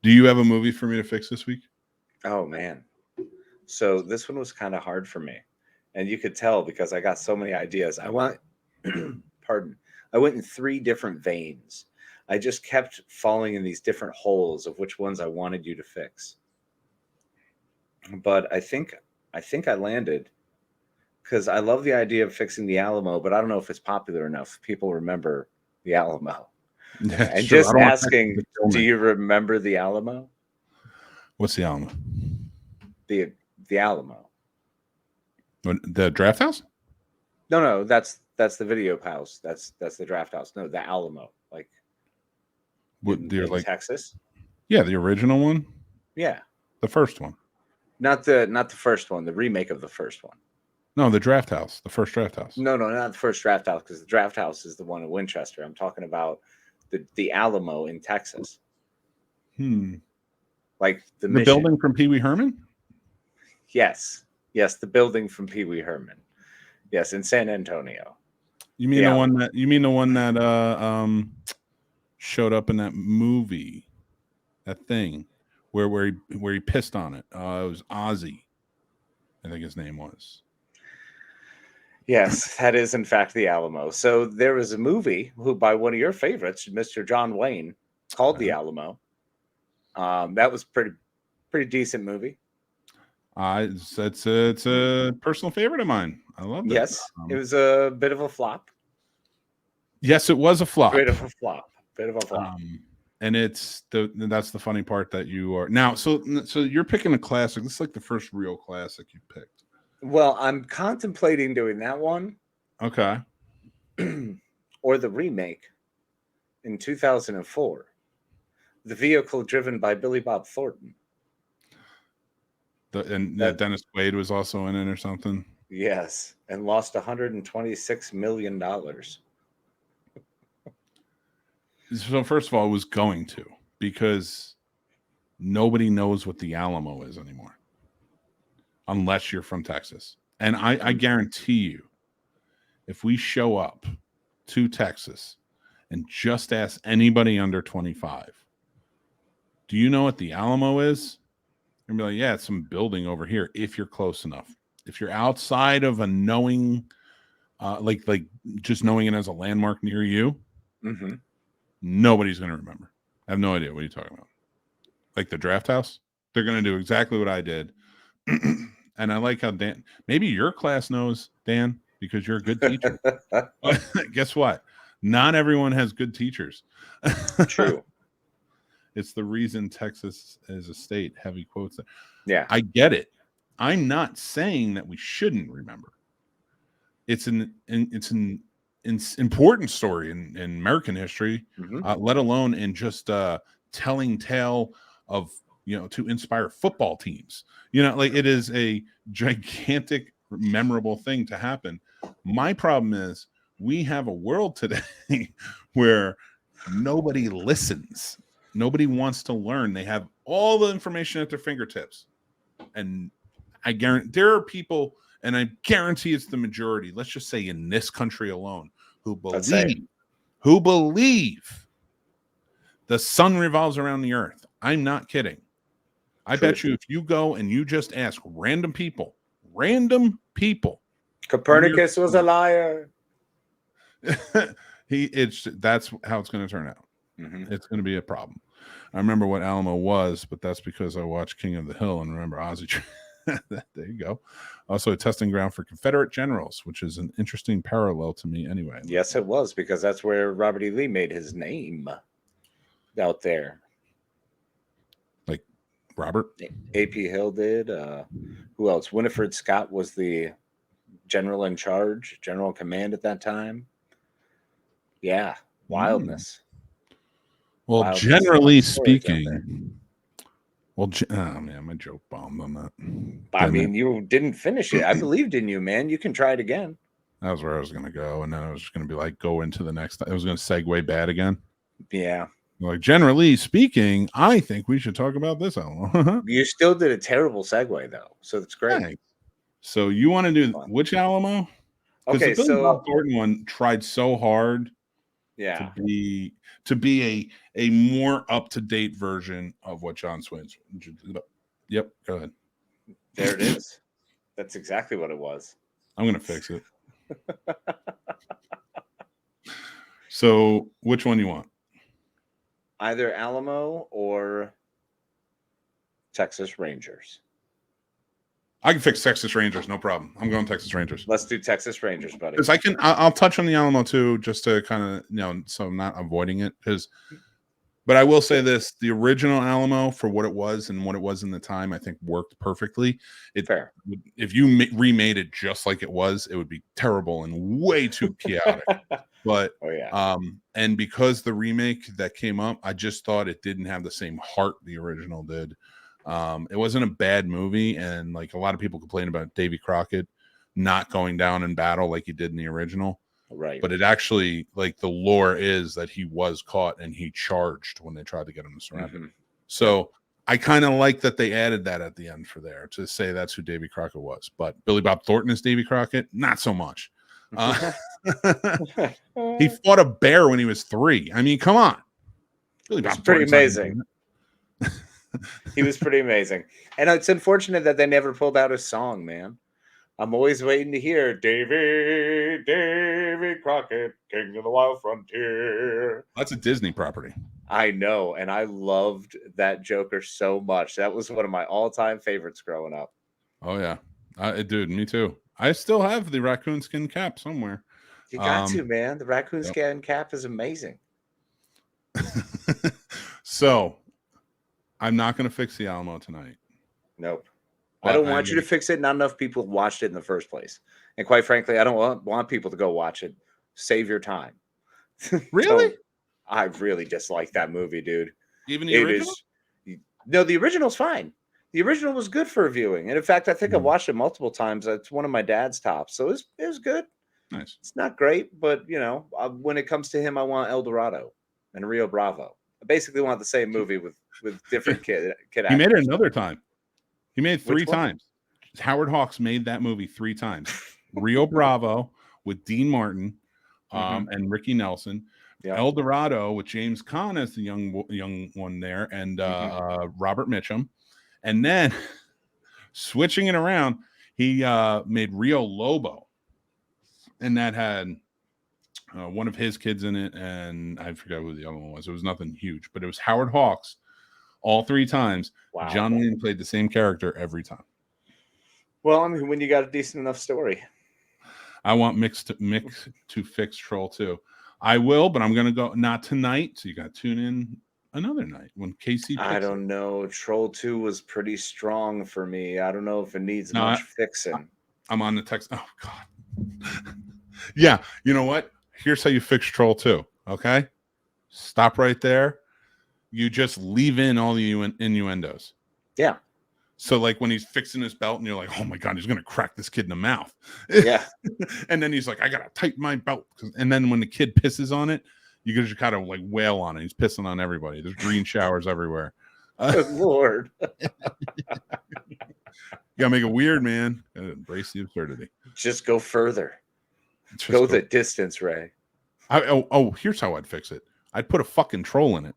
Do you have a movie for me to fix this week? Oh, man. So this one was kind of hard for me. And you could tell because I got so many ideas. I went, pardon, I went in 3 different veins. I just kept falling in these different holes of which ones I wanted you to fix. But I think I landed because I love the idea of fixing the Alamo, but I don't know if it's popular enough. People remember the Alamo. And Sure, just asking, do you remember the Alamo? What's the Alamo? The Alamo. The draft house? No, that's the video house. That's the draft house. No, the Alamo, like in Texas. Yeah, the original one. Yeah, the first one. Not the first one. The remake of the first one. No, the draft house. The first draft house. No, not the first draft house because the draft house is the one in Winchester. I'm talking about the Alamo in Texas. Like the building from Pee Wee Herman. Yes, the building from Pee Wee Herman. Yes, in San Antonio. You mean the one that? You mean the one that showed up in that movie? That thing where he pissed on it. It was Ozzy, I think his name was. Yes, that is in fact the Alamo. So there was a movie by one of your favorites, Mr. John Wayne, called The Alamo. That was pretty decent movie. It's a personal favorite of mine. I love that. Yes, it was a bit of a flop. Yes, it was a flop. Bit of a flop. And that's the funny part that you are now. So you're picking a classic. This is like the first real classic you picked. Well, I'm contemplating doing that one. Okay. Or the remake in 2004. The vehicle driven by Billy Bob Thornton. Dennis Quaid was also in it or something. Yes, and lost $126 million. So first of all, it was going to, because nobody knows what the Alamo is anymore. Unless you're from Texas. And I guarantee you, if we show up to Texas and just ask anybody under 25, do you know what the Alamo is? And be like, yeah, it's some building over here, if you're close enough. If you're outside of a knowing, like just knowing it as a landmark near you, nobody's going to remember. I have no idea what you're talking about. Like the draft house, they're going to do exactly what I did. And I like how Dan, maybe your class knows, Dan, because you're a good teacher. But guess what? Not everyone has good teachers. True. It's the reason Texas is a state. Heavy quotes there. Yeah. I get it. I'm not saying that we shouldn't remember. It's an important story in American history, let alone in just telling tale of, to inspire football teams. Like it is a gigantic, memorable thing to happen. My problem is we have a world today where nobody listens. Nobody wants to learn. They have all the information at their fingertips. And I guarantee there are people, and I guarantee it's the majority, let's just say in this country alone, who believe the sun revolves around the earth. I'm not kidding. I bet you if you go and you just ask random people, Copernicus was a liar. That's how it's going to turn out. It's going to be a problem. I remember what Alamo was, but that's because I watched King of the Hill and remember Ozzy. There you go. Also a testing ground for Confederate generals, which is an interesting parallel to me anyway. Yes, it was, because that's where Robert E. Lee made his name out there. Like Robert? A.P. Hill did. Who else? Winifred Scott was the general in charge, general in command at that time. Yeah, wildness. Well, wildness. Generally speaking... Well, oh man, my joke bombed on that. I mean, you didn't finish it. I believed in you, man. You can try it again. That was where I was going to go. And then I was just going to be like, go into the next. I was going to segue bad again. Yeah. Like, generally speaking, I think we should talk about this Alamo. You still did a terrible segue, though. So that's great. Thanks. So you want to do which Alamo? Okay, the Billy Bob Thornton one tried so hard. Yeah. To be, to be a more up-to-date version of what John Sway's. Yep, go ahead. There it is. That's exactly what it was. I'm gonna fix it. So, which one you want? Either Alamo or Texas Rangers. I can fix Texas Rangers, no problem. I'm going Texas Rangers. Let's do Texas Rangers, buddy. Because I'll touch on the Alamo too, just to kind of, so I'm not avoiding it. But I will say this: the original Alamo, for what it was and what it was in the time, I think worked perfectly. Fair. If you remade it just like it was, it would be terrible and way too chaotic. But and because the remake that came up, I just thought it didn't have the same heart the original did. It wasn't a bad movie, and like a lot of people complain about Davy Crockett not going down in battle like he did in the original. Right. But it actually, like, the lore is that he was caught and he charged when they tried to get him to surrender. Mm-hmm. So I kind of like that they added that at the end for there to say that's who Davy Crockett was. But Billy Bob Thornton is Davy Crockett? Not so much. He fought a bear when he was 3. I mean, come on. Billy Bob pretty amazing. He was pretty amazing. And it's unfortunate that they never pulled out a song, man. I'm always waiting to hear Davy Crockett, King of the Wild Frontier. That's a Disney property. I know, and I loved that Joker so much. That was one of my all-time favorites growing up. Oh, yeah. Dude, me too. I still have the raccoon skin cap somewhere. You got to, man. The raccoon skin cap is amazing. So, I'm not going to fix the Alamo tonight. Nope. I don't want you to fix it. Not enough people watched it in the first place. And quite frankly, I don't want people to go watch it. Save your time. Really? I really dislike that movie, dude. Even the original? No, the original's fine. The original was good for viewing. And in fact, I think I've watched it multiple times. It's one of my dad's tops. So it was good. Nice. It's not great, but, when it comes to him, I want El Dorado and Rio Bravo. I basically want the same movie with different kid actors. He made it another time. He made it 3 times. Howard Hawks made that movie 3 times. Rio Bravo with Dean Martin and Ricky Nelson. Yep. El Dorado with James Caan as the young one there, and Robert Mitchum. And then switching it around, he made Rio Lobo. And that had one of his kids in it, and I forgot who the other one was. It was nothing huge, but it was Howard Hawks. All 3 times. Wow. John Wayne played the same character every time. Well, I mean, when you got a decent enough story. I want Mick to fix Troll 2. I will, but I'm going to go not tonight. So you got to tune in another night when Casey. I don't know. Troll 2 was pretty strong for me. I don't know if it needs much fixing. I'm on the text. Oh, God. Yeah. You know what? Here's how you fix Troll 2. Okay. Stop right there. You just leave in all the innuendos. Yeah. So like when he's fixing his belt and you're like, oh my God, he's going to crack this kid in the mouth. Yeah. And then he's like, I got to tighten my belt. And then when the kid pisses on it, you just kind of like wail on it. He's pissing on everybody. There's green showers everywhere. Good Lord. You got to make it weird, man. Embrace the absurdity. Just go further. Go the distance, Ray. Here's how I'd fix it. I'd put a fucking troll in it.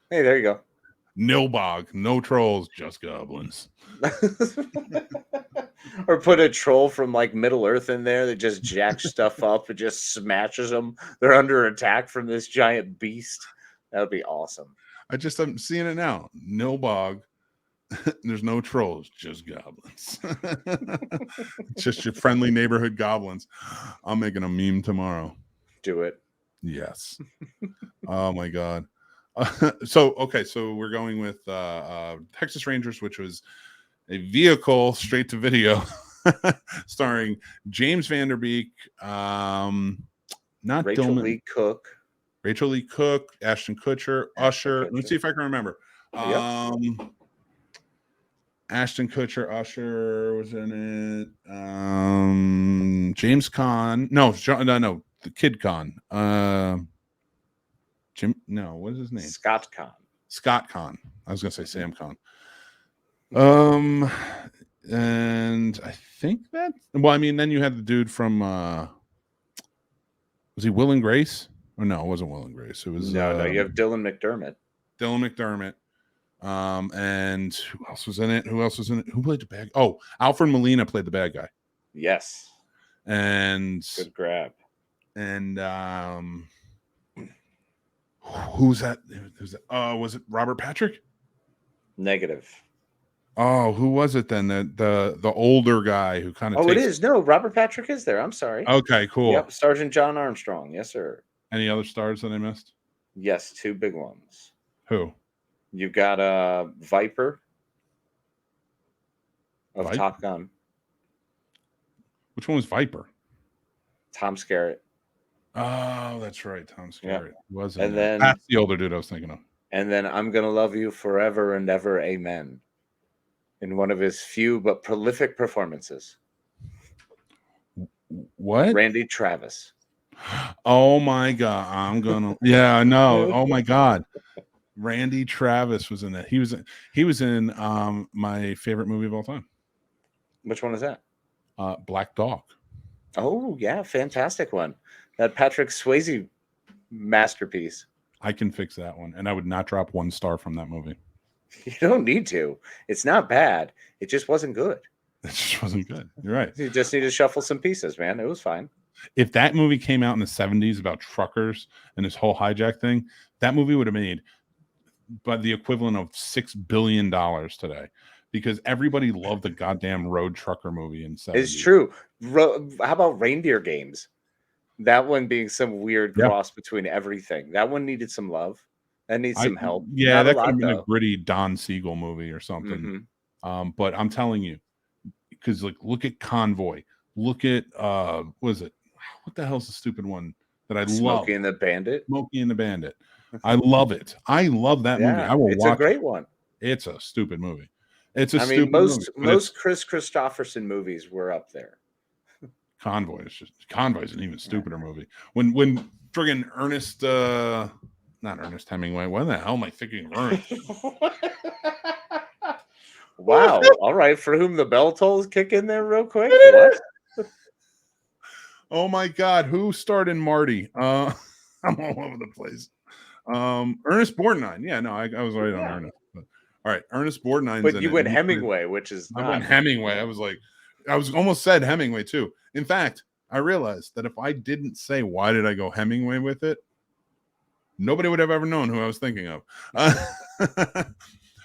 Hey, there you go. No bog, no trolls, just goblins. Or put a troll from like Middle Earth in there that just jacks stuff up and just smashes them. They're under attack from this giant beast. That would be awesome. I'm seeing it now. No bog. There's no trolls, just goblins. Just your friendly neighborhood goblins. I'm making a meme tomorrow. Do it. Yes. Oh my God. So we're going with Texas Rangers, which was a vehicle straight to video starring James Van Der Beek, not Rachel Dillman, Lee Cook, Ashton Kutcher, Usher. Let me see if I can remember. Ashton Kutcher, Usher was in it. James Caan, no, the Kid Caan. What is his name? Scott Caan. I was gonna say Sam Caan. And I think that. Well, I mean, then you had the dude from. Was he Will and Grace? Oh no, it wasn't Will and Grace. It was No, you have Dylan McDermott. Dylan McDermott. And who else was in it? Who played the bad? Oh, Alfred Molina played the bad guy. Yes. And good grab. And who's that? Was it Robert Patrick? Negative. Oh, who was it then? The older guy who kind of. Oh, it is. No, Robert Patrick is there. I'm sorry. Okay, cool. Yep, Sergeant John Armstrong. Yes, sir. Any other stars that I missed? Yes, 2 big ones. Who? You got Viper of Top Gun. Which one was Viper? Tom Skerritt. Oh, that's right, Tom Skerritt. Wasn't. And then that's the older dude I was thinking of. And then I'm Gonna Love You Forever and Ever, Amen. In one of his few but prolific performances. What? Randy Travis. Oh my God! Yeah, no. Oh my God! Randy Travis was in it. He was in my favorite movie of all time. Which one is that? Black Dog. Oh yeah, fantastic one. That Patrick Swayze masterpiece. I can fix that one, and I would not drop 1 star from that movie. You don't need to. It's not bad. It just wasn't good. It just wasn't good. You're right. You just need to shuffle some pieces, man. It was fine. If that movie came out in the 70s about truckers and this whole hijack thing, that movie would have made but the equivalent of $6 billion today, because everybody loved the goddamn road trucker movie in 70s. It's true. How about Reindeer Games? That one being some weird cross between everything. That one needed some love. That needs some help. Yeah, not that could have been a gritty Don Siegel movie or something. Mm-hmm. But I'm telling you, because look at Convoy. Look at what is it? What the hell's the stupid one that I love? Smokey and the Bandit. Smokey and the Bandit. I love it. I love that movie. I will watch it. It's a great one. It's a stupid movie. It's a stupid movie. Most Chris Christopherson movies were up there. Convoy is an even stupider movie. When friggin' Ernest not Ernest Hemingway. What the hell am I thinking of Ernest? Wow. All right. For whom the bell tolls kick in there real quick. What? Oh my God. Who starred in Marty? I'm all over the place. Ernest Borgnine. Yeah, no, I was right on Ernest. But, all right, Ernest Borgnine. But you went Hemingway, which is I went Hemingway. I was almost said Hemingway too. In fact, I realized that if I didn't say why did I go Hemingway with it, nobody would have ever known who I was thinking of.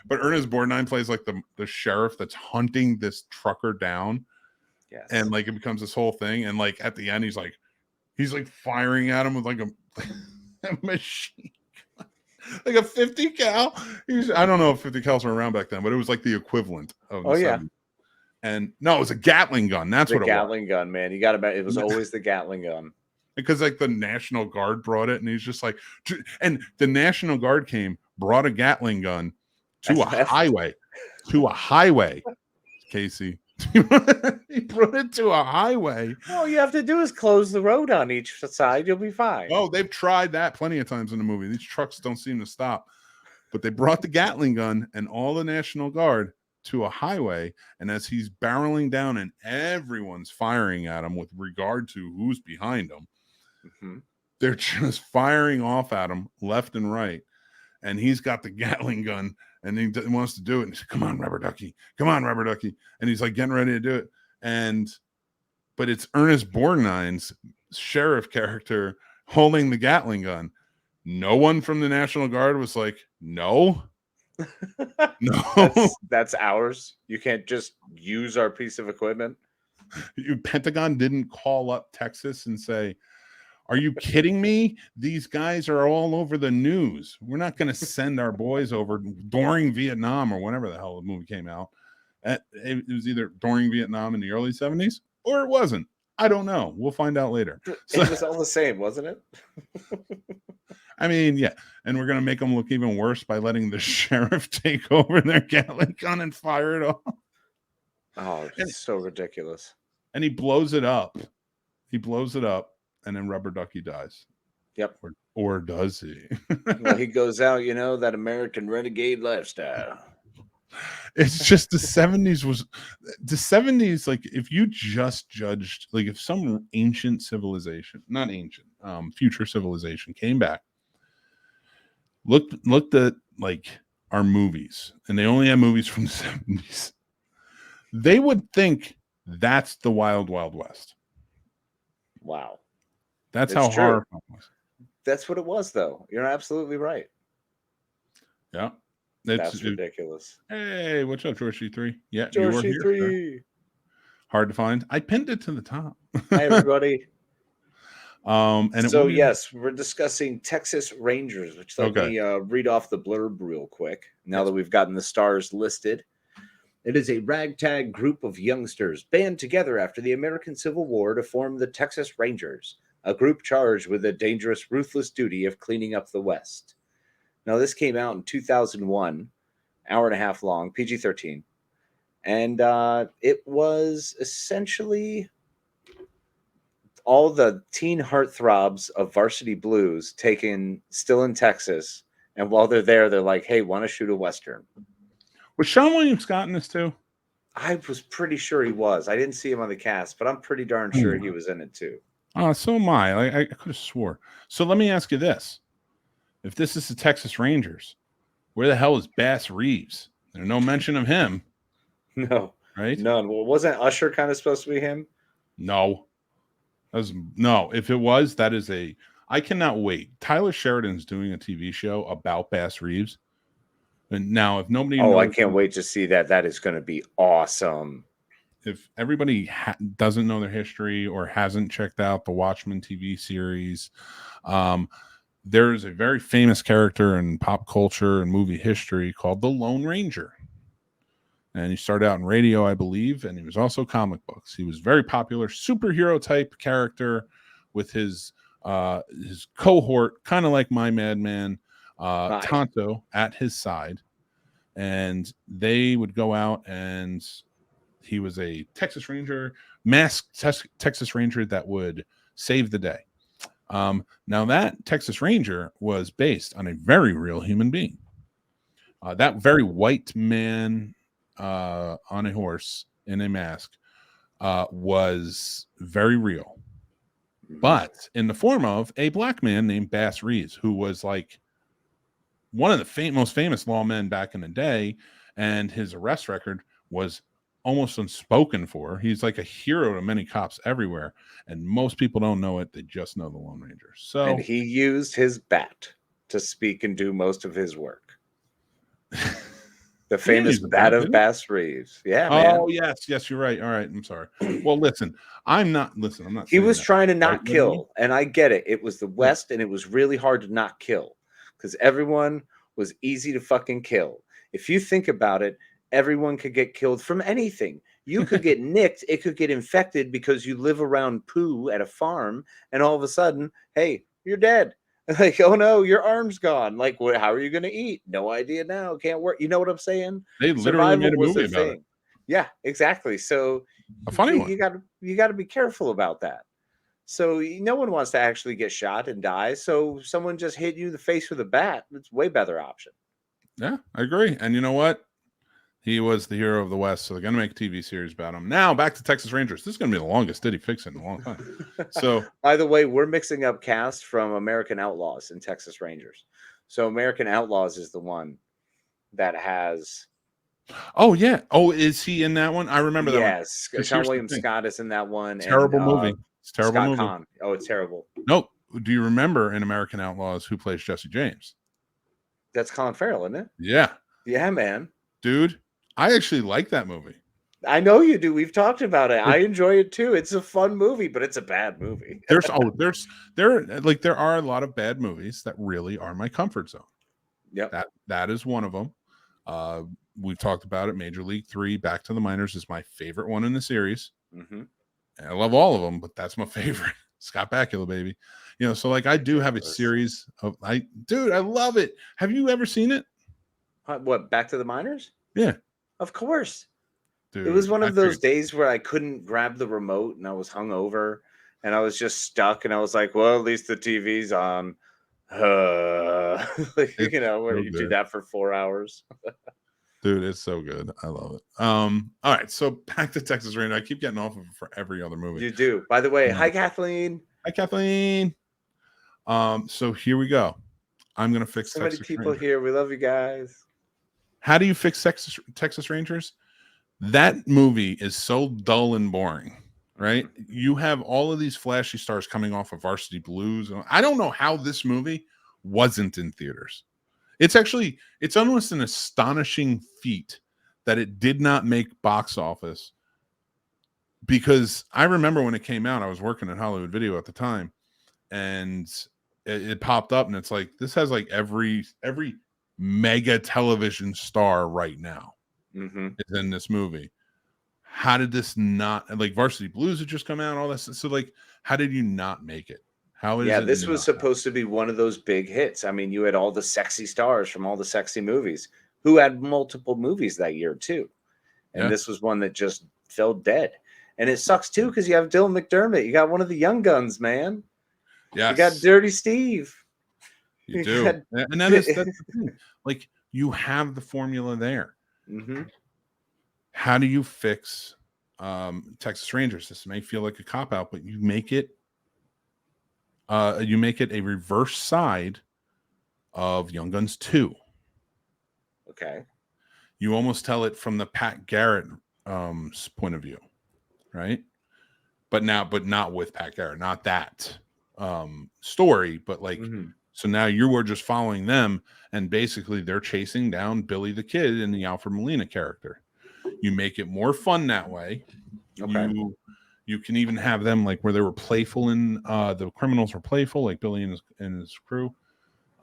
But Ernest Borgnine plays like the sheriff that's hunting this trucker down. Yes. And like it becomes this whole thing. And like at the end, he's like firing at him with like a machine. Like a 50 cal. I don't know if 50 cals were around back then, but it was like the equivalent of the 70s. And no, it was a Gatling gun. That's what it was. The Gatling gun, man. You got to bet it was always the Gatling gun. Because like the National Guard brought it, and he's just like, and the National Guard brought a Gatling gun to a highway, Casey. He brought it to a highway. All you have to do is close the road on each side. You'll be fine. Oh, they've tried that plenty of times in the movie. These trucks don't seem to stop. But they brought the Gatling gun and all the National Guard to a highway. And as he's barreling down and everyone's firing at him with regard to who's behind him, they're just firing off at him left and right. And he's got the Gatling gun. And he wants to do it. And he said, come on, Rubber Ducky. Come on, Rubber Ducky. And he's like getting ready to do it. But it's Ernest Borgnine's sheriff character holding the Gatling gun. No one from the National Guard was like, no. No. That's ours. You can't just use our piece of equipment. Pentagon didn't call up Texas and say, are you kidding me? These guys are all over the news. We're not going to send our boys over during Vietnam or whenever the hell the movie came out. It was either during Vietnam in the early 70s or it wasn't. I don't know. We'll find out later. It was all the same, wasn't it? I mean, yeah. And we're going to make them look even worse by letting the sheriff take over their Gatling gun and fire it off. Oh, it's so ridiculous. And he blows it up. And then Rubber Ducky dies. Yep. Or does he? Well, he goes out, that American renegade lifestyle. It's just the 70s, like if you just judged, like if some ancient civilization, not ancient, future civilization, came back, looked at like our movies, and they only have movies from the 70s. They would think that's the Wild Wild West. Wow. That's It's how true. horror film was. That's what it was, though. You're absolutely right. Yeah. That's ridiculous. Hey, what's up, George C3? Yeah, George you were here. C3. Sir. Hard to find. I pinned it to the top. Hi, everybody. And so yes, we're discussing Texas Rangers, which let me read off the blurb real quick. Now that we've gotten the stars listed. It is a ragtag group of youngsters band together after the American Civil War to form the Texas Rangers, a group charged with the dangerous, ruthless duty of cleaning up the West. Now, this came out in 2001, hour and a half long, PG-13. And it was essentially all the teen heartthrobs of Varsity Blues taken still in Texas. And while they're there, they're like, hey, want to shoot a Western? Was Sean William Scott in this too? I was pretty sure he was. I didn't see him on the cast, but I'm pretty darn sure he was in it too. So am I. I could have swore. So let me ask you this. If this is the Texas Rangers, where the hell is Bass Reeves? There's no mention of him. No. Right? None. Well, wasn't Usher kind of supposed to be him? No. No. If it was, that is I cannot wait. Tyler Sheridan's doing a TV show about Bass Reeves. And now, if nobody knows, I can't wait to see that. That is going to be awesome. If everybody doesn't know their history or hasn't checked out the Watchmen TV series, there's a very famous character in pop culture and movie history called the Lone Ranger. And he started out in radio, I believe, and he was also comic books. He was very popular superhero type character with his cohort, kind of like my Madman, Tonto at his side. And they would go out, and he was a Texas Ranger, masked Texas Ranger that would save the day. Now that Texas Ranger was based on a very real human being. That very white man on a horse in a mask was very real, but in the form of a black man named Bass Reeves, who was like one of the most famous lawmen back in the day, and his arrest record was almost unspoken for. He's like a hero to many cops everywhere, and most people don't know it. They just know the Lone Ranger. So, and he used his bat to speak and do most of his work. The famous bat of Bass Reeves. Yeah, man. Oh, yes, you're right. All right, I'm sorry. Well, I'm not. He was trying to not kill, and I get it. It was the West, and it was really hard to not kill because everyone was easy to fucking kill. If you think about it, everyone could get killed from anything. You could get nicked. It could get infected because you live around poo at a farm, and all of a sudden, hey, you're dead. Like, oh no, your arm's gone. Like, how are you going to eat? No idea now. Can't work. You know what I'm saying? They literally made a movie about it. Yeah, exactly. So a funny one. You got to be careful about that. So no one wants to actually get shot and die. So someone just hit you in the face with a bat. It's a way better option. Yeah, I agree. And you know what? He was the hero of the West, so they're going to make a TV series about him. Now, back to Texas Rangers. This is going to be the longest Did He Fix It in a long time. So, by the way, we're mixing up cast from American Outlaws and Texas Rangers. So American Outlaws is the one that has... Oh, yeah. Oh, is he in that one? I remember that one. Yes. Sean William Scott is in that one. Terrible movie. It's terrible Scott movie. Conn. Oh, it's terrible. Nope. Do you remember in American Outlaws who plays Jesse James? That's Colin Farrell, isn't it? Yeah. Yeah, man. Dude, I actually like that movie. I know you do. We've talked about it. I enjoy it too. It's a fun movie, but it's a bad movie. there are a lot of bad movies that really are my comfort zone. Yeah. That is one of them. We've talked about it. Major League 3, Back to the Minors is my favorite one in the series. Mm-hmm. And I love all of them, but that's my favorite. Scott Bakula, baby. You know, so like I do have a series of I love it. Have you ever seen it? What, Back to the Minors? Yeah. Of course. Dude, it was one of those days where I couldn't grab the remote and I was hungover and I was just stuck and I was like, well, at least the TV's on. Where you do that for 4 hours. Dude, it's so good. I love it. All right, so back to Texas Ranger. I keep getting off of it for every other movie. You do. By the way, hi, Kathleen. Hi, Kathleen. So here we go. I'm gonna fix So many Texas people Rangers. here. We love you guys. How do you fix Texas Rangers? That movie is so dull and boring, right? You have all of these flashy stars coming off of Varsity Blues. I don't know how this movie wasn't in theaters. It's almost an astonishing feat that it did not make box office, because I remember when it came out, I was working at Hollywood Video at the time, and it popped up, and it's like, this has like every mega television star right now is in this movie. How did this not, like, Varsity Blues had just come out, all this? So like, how did you not make it? How is it? This was supposed to be one of those big hits. I mean, you had all the sexy stars from all the sexy movies who had multiple movies that year too. And this was one that just fell dead. And it sucks too, because you have Dylan McDermott. You got one of the young guns, man. Yes. You got Dirty Steve. You do. And that's the thing. Like, you have the formula there. How do you fix Texas Rangers? This may feel like a cop-out, but you make it a reverse side of Young Guns 2. Okay. You almost tell it from the Pat Garrett point of view, right? But not with Pat Garrett, not that story, but like, so now you are just following them, and basically they're chasing down Billy the Kid in the Alfred Molina character. You make it more fun that way. Okay. You can even have them like where they were playful, and the criminals were playful, like Billy and his crew.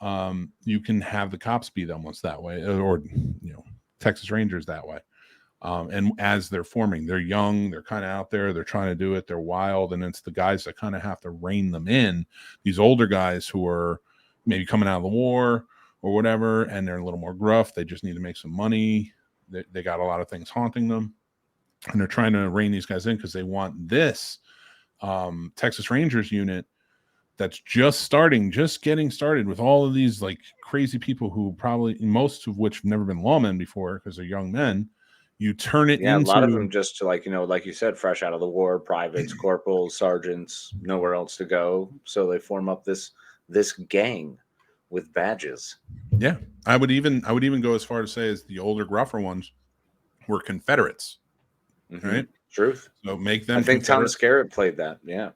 You can have the cops be almost that way, or Texas Rangers that way. And as they're forming, they're young, they're kind of out there, they're trying to do it, they're wild, and it's the guys that kind of have to rein them in. These older guys who are maybe coming out of the war or whatever, and they're a little more gruff. They just need to make some money. They got a lot of things haunting them, and they're trying to rein these guys in because they want this Texas Rangers unit that's just getting started with all of these like crazy people who probably, most of which have never been lawmen before because they're young men. You turn it into a lot of them just like you said, fresh out of the war, privates, corporals, sergeants, nowhere else to go. So they form up this gang with badges. Yeah. I would even go as far to say as the older, gruffer ones were Confederates. Right? Truth. So make them. I think Thomas Garrett played that. Yeah.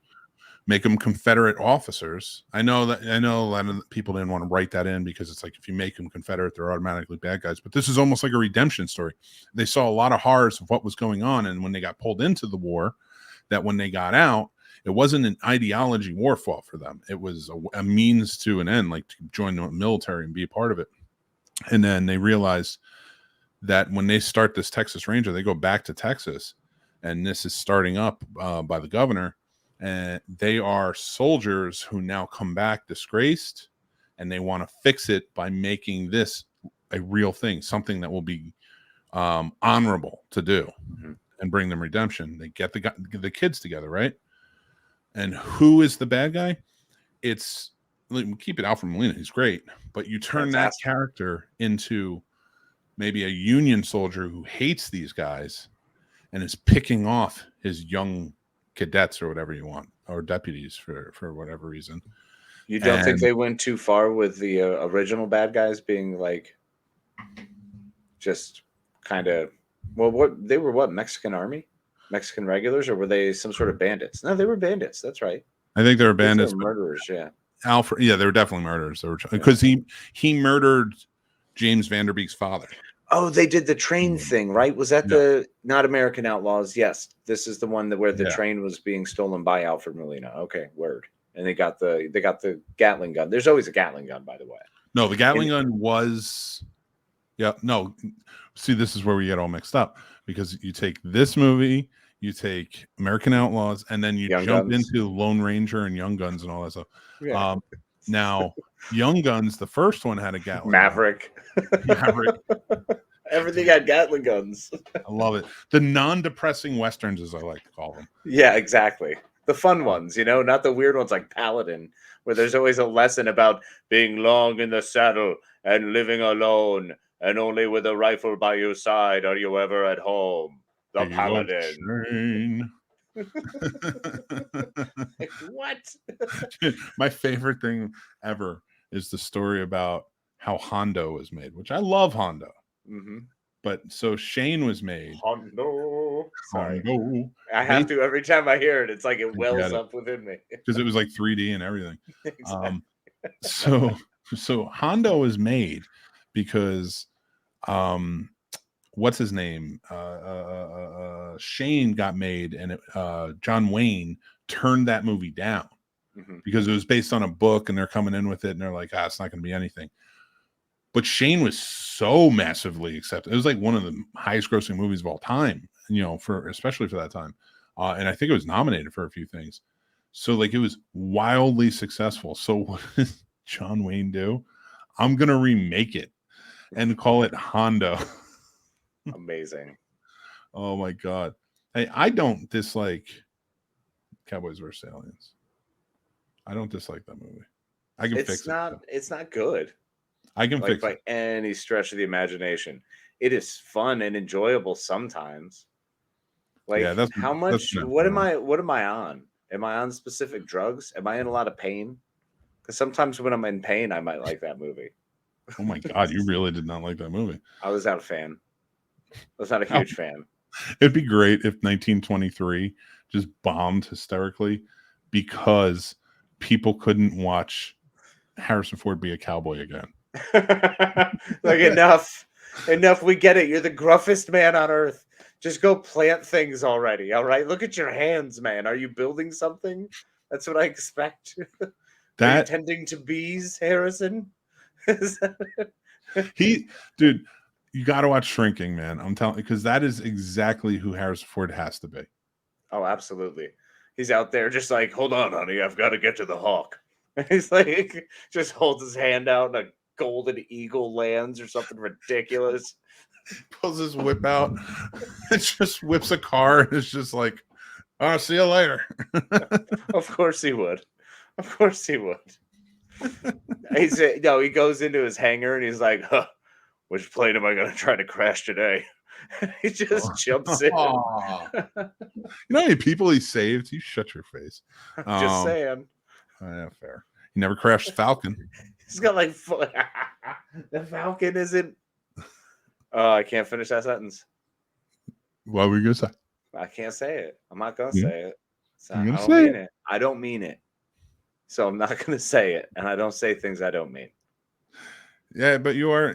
Make them Confederate officers. I know a lot of people didn't want to write that in because it's like, if you make them Confederate, they're automatically bad guys. But this is almost like a redemption story. They saw a lot of horrors of what was going on, and when they got pulled into the war, that when they got out, it wasn't an ideology war fought for them. It was a means to an end, like to join the military and be a part of it. And then they realized that when they start this Texas Ranger, they go back to Texas, and this is starting up by the governor. And they are soldiers who now come back disgraced, and they want to fix it by making this a real thing, something that will be honorable to do and bring them redemption. They get the kids together, right? And who is the bad guy? It's, keep it Alfred Molina. He's great, but you turn that character into maybe a Union soldier who hates these guys and is picking off his young cadets or whatever you want, or deputies for whatever reason. You don't think they went too far with the original bad guys being like just kind of, what they were, Mexican army, Mexican regulars, or were they some sort of bandits? No, they were bandits. That's right. I think they were bandits. They were murderers. Yeah. Alfred. Yeah, they were definitely murderers. They were, because he murdered James Vanderbeek's father. Oh, they did the train thing, right? Was that the not American Outlaws? Yes, this is the one where the train was being stolen by Alfred Molina. Okay, word. And they got the Gatling gun. There's always a Gatling gun, by the way. No, the Gatling gun was. Yeah, no. See, this is where we get all mixed up, because you take this movie, you take American Outlaws, and then you jump into Lone Ranger and Young Guns and all that stuff. Yeah. Now, Young Guns, the first one had a Gatling Maverick. Maverick. Everything had Gatling guns. I love it. The non-depressing Westerns, as I like to call them. Yeah, exactly. The fun ones, not the weird ones like Paladin, where there's always a lesson about being long in the saddle and living alone, and only with a rifle by your side are you ever at home. The Paladin. Like, what? My favorite thing ever is the story about how Hondo was made, which I love Hondo. Mm-hmm. But so Shane was made. Hondo. Sorry. Hondo. I have to every time I hear it. It's like it wells it. up within me. Because it was like 3D and everything. Exactly. So Hondo was made because what's his name? Shane got made, and John Wayne turned that movie down because it was based on a book, and they're coming in with it, and they're like, it's not going to be anything. But Shane was so massively accepted. It was like one of the highest grossing movies of all time, especially for that time. And I think it was nominated for a few things. So like it was wildly successful. So what does John Wayne do? I'm going to remake it and call it Hondo. Amazing. Oh my God. Hey, I don't dislike Cowboys vs. Aliens. I don't dislike that movie. I can fix it. It's not good. I can fix it by any stretch of the imagination. It is fun and enjoyable sometimes. Like, yeah, how much? What am I on? Am I on specific drugs? Am I in a lot of pain? Because sometimes when I'm in pain, I might like that movie. Oh my God, you really did not like that movie. I was not a fan. I was not a huge fan. It'd be great if 1923 just bombed hysterically because people couldn't watch Harrison Ford be a cowboy again. Like, enough. We get it. You're the gruffest man on earth. Just go plant things already. All right. Look at your hands, man. Are you building something? That's what I expect. Are you tending to bees, Harrison? Dude, you got to watch Shrinking, man. I'm telling you, because that is exactly who Harrison Ford has to be. Oh, absolutely. He's out there just like, hold on, honey, I've got to get to the hawk. He's like, just holds his hand out and a golden eagle lands or something ridiculous. Pulls his whip out. It just whips a car and it's just like, oh, see you later. Of course he would. Of course he would. He goes into his hangar and he's like, which plane am I going to try to crash today? He just jumps in. You know how many people he saved? You shut your face. Just saying. Yeah, fair. He never crashed Falcon. He's got like the Falcon isn't. Oh, I can't finish that sentence. What were you gonna say? I can't say it. I'm not gonna say it. So I don't mean it. I don't mean it. So I'm not gonna say it, and I don't say things I don't mean. Yeah, but you are.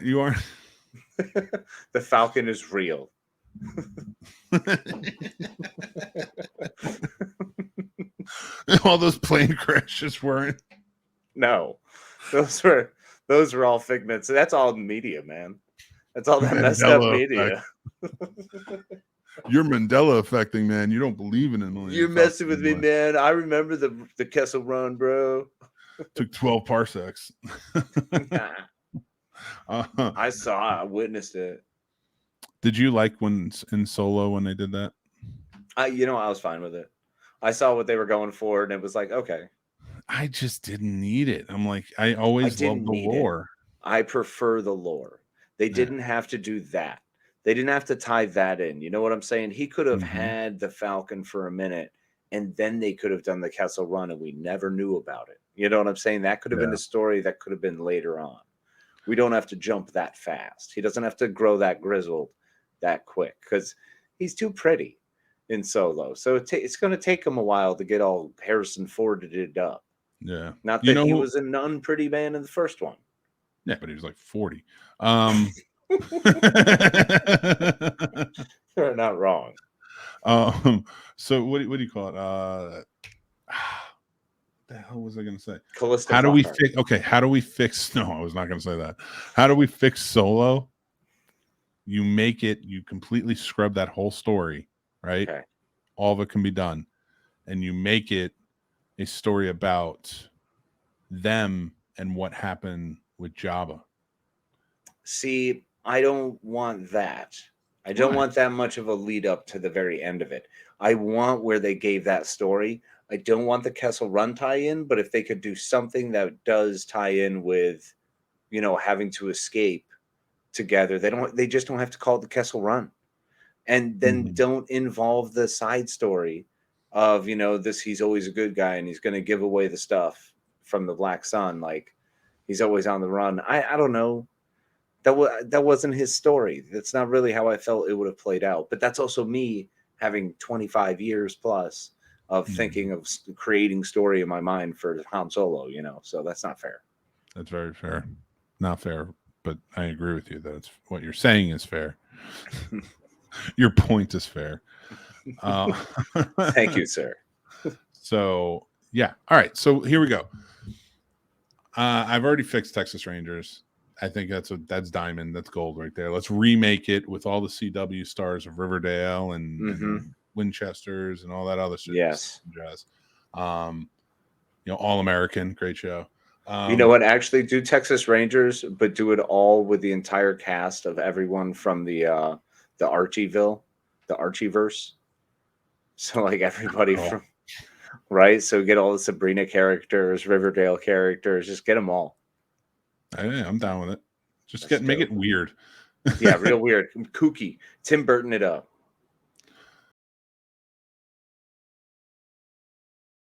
The Falcon is real. All those plane crashes weren't. No, those were all figments. That's all media, man. That's all that messed up media. You're Mandela affecting, man. You don't believe in it. You're messing with me, man. I remember the Kessel Run, bro. Took 12 parsecs. I witnessed it. Did you like when in Solo when they did that? I was fine with it. I saw what they were going for, and it was like, okay. I just didn't need it. I'm like, I always loved the lore. I prefer the lore. They didn't have to do that. They didn't have to tie that in. You know what I'm saying? He could have had the Falcon for a minute, and then they could have done the Kessel Run, and we never knew about it. You know what I'm saying? That could have been a story that could have been later on. We don't have to jump that fast. He doesn't have to grow that grizzled that quick because he's too pretty in Solo. So it's going to take him a while to get all Harrison Forded up. Yeah. Not that he was an unpretty man in the first one. Yeah, but he was like 40. You're not wrong. So what do you call it? The hell was I going to say? Calista how do we fix? Okay, how do we fix? No, I was not going to say that. How do we fix Solo? You make it. You completely scrub that whole story, right? Okay. All of it can be done, and you make it a story about them and what happened with Jabba. See, I don't want that. I don't want that much of a lead up to the very end of it. I want where they gave that story. I don't want the Kessel Run tie-in, but if they could do something that does tie in with, having to escape together, they just don't have to call it the Kessel Run. And then don't involve the side story of, you know, this, he's always a good guy and he's going to give away the stuff from the Black Sun. Like, he's always on the run. I don't know. That wasn't his story. That's not really how I felt it would have played out. But that's also me having 25 years plus of thinking of creating story in my mind for Han Solo, you know, so that's not fair. That's very fair. Not fair, but I agree with you that it's what you're saying is fair. Your point is fair. Thank you, sir. So yeah, all right. So here we go. I've already fixed Texas Rangers. I think that's diamond. That's gold right there. Let's remake it with all the CW stars of Riverdale and Winchesters and all that other shit. Yes. Jazz. You know, All American, great show. You know what? Actually, do Texas Rangers, but do it all with the entire cast of everyone from the Archieville, the Archieverse. So like everybody from, right? So get all the Sabrina characters, Riverdale characters, just get them all. Hey, I'm down with it. Just make it weird. Yeah, real weird, kooky. Tim Burton it up.